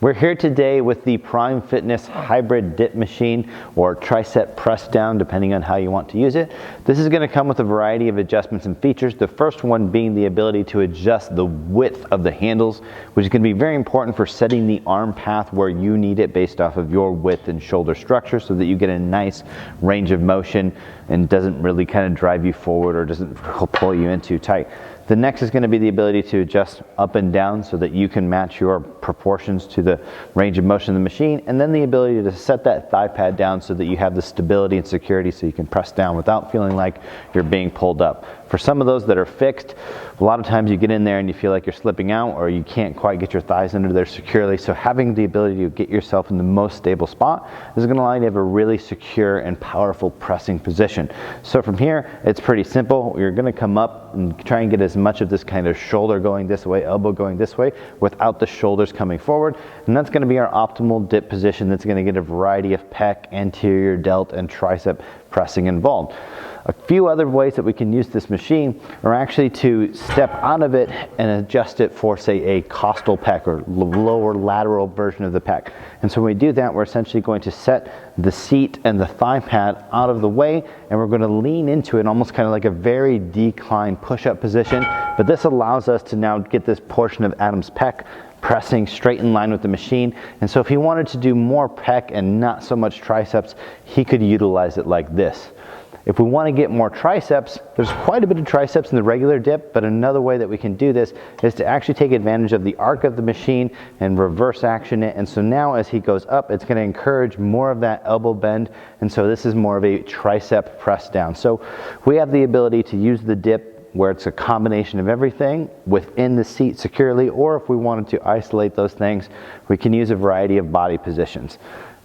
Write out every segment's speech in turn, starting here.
We're here today with the Prime Fitness hybrid dip machine, or tricep press down, depending on how you want to use it. This is going to come with a variety of adjustments and features. The first one being the ability to adjust the width of the handles, which is going to be very important for setting the arm path where you need it based off of your width and shoulder structure, so that you get a nice range of motion and doesn't really kind of drive you forward or doesn't pull you in too tight. The next is going to be the ability to adjust up and down so that you can match your proportions to the range of motion of the machine, and then the ability to set that thigh pad down so that you have the stability and security so you can press down without feeling like you're being pulled up. For some of those that are fixed, a lot of times you get in there and you feel like you're slipping out, or you can't quite get your thighs under there securely. So having the ability to get yourself in the most stable spot is going to allow you to have a really secure and powerful pressing position. So from here, it's pretty simple. You're going to come up and try and get as much of this kind of shoulder going this way, elbow going this way, without the shoulders coming forward. And that's going to be our optimal dip position. That's going to get a variety of pec, anterior, delt, and tricep pressing involved. A few other ways that we can use this machine are actually to step out of it and adjust it for, say, a costal pec, or lower lateral version of the pec. And so when we do that, we're essentially going to set the seat and the thigh pad out of the way, and we're going to lean into it almost kind of like a very declined push-up position. But this allows us to now get this portion of Adam's pec pressing straight in line with the machine. And so if he wanted to do more pec and not so much triceps, he could utilize it like this. If we want to get more triceps, there's quite a bit of triceps in the regular dip, but another way that we can do this is to actually take advantage of the arc of the machine and reverse action it. And so now as he goes up, it's going to encourage more of that elbow bend. And so this is more of a tricep press down. So we have the ability to use the dip where it's a combination of everything within the seat securely, or if we wanted to isolate those things, we can use a variety of body positions.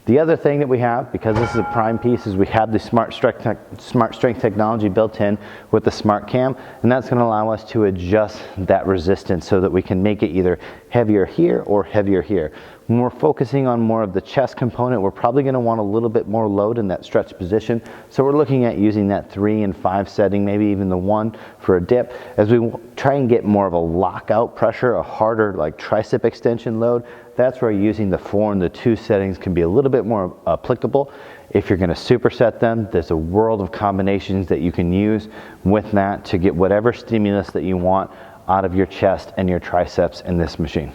The other thing that we have, because this is a Prime piece, is we have the Smart Strength technology built in with the Smart Cam, and that's going to allow us to adjust that resistance so that we can make it either heavier here or heavier here. When we're focusing on more of the chest component, we're probably going to want a little bit more load in that stretch position. So we're looking at using that 3 and 5 setting, maybe even the 1 for a dip. As we try and get more of a lockout pressure, a harder like tricep extension load, that's where using the 4 and the 2 settings can be a little bit more applicable. If you're going to superset them, there's a world of combinations that you can use with that to get whatever stimulus that you want out of your chest and your triceps in this machine.